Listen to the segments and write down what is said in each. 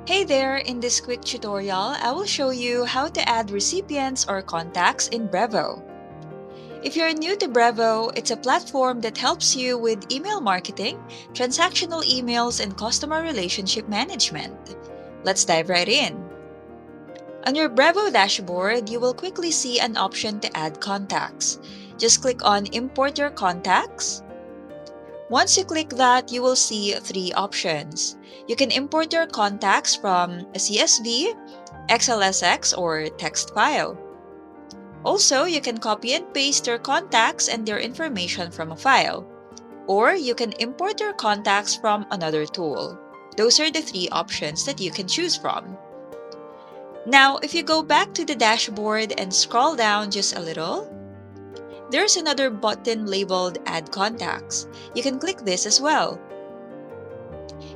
Hey there, in this quick tutorial, I will show you how to add recipients or contacts in Brevo. If you're new to Brevo, it's a platform that helps you with email marketing, transactional emails, and customer relationship management. Let's dive right in. On your Brevo dashboard, you will quickly see an option to add contacts. Just click on Import your contacts. Once you click that, you will see three options. You can import your contacts from a CSV, XLSX, or text file. Also, you can copy and paste your contacts and their information from a file. Or you can import your contacts from another tool. Those are the three options that you can choose from. Now, if you go back to the dashboard and scroll down just a little, there's another button labeled Add Contacts. You can click this as well.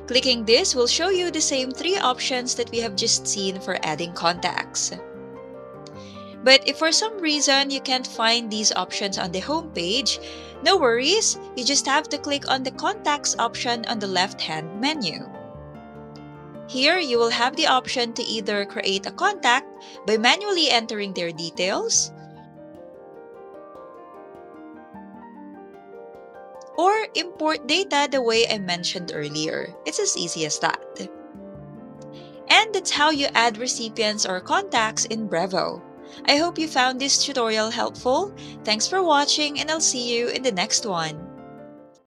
Clicking this will show you the same three options that we have just seen for adding contacts. But if for some reason you can't find these options on the home page, no worries, you just have to click on the Contacts option on the left-hand menu. Here, you will have the option to either create a contact by manually entering their details, or import data the way I mentioned earlier. It's as easy as that. And that's how you add recipients or contacts in Brevo. I hope you found this tutorial helpful. Thanks for watching, and I'll see you in the next one.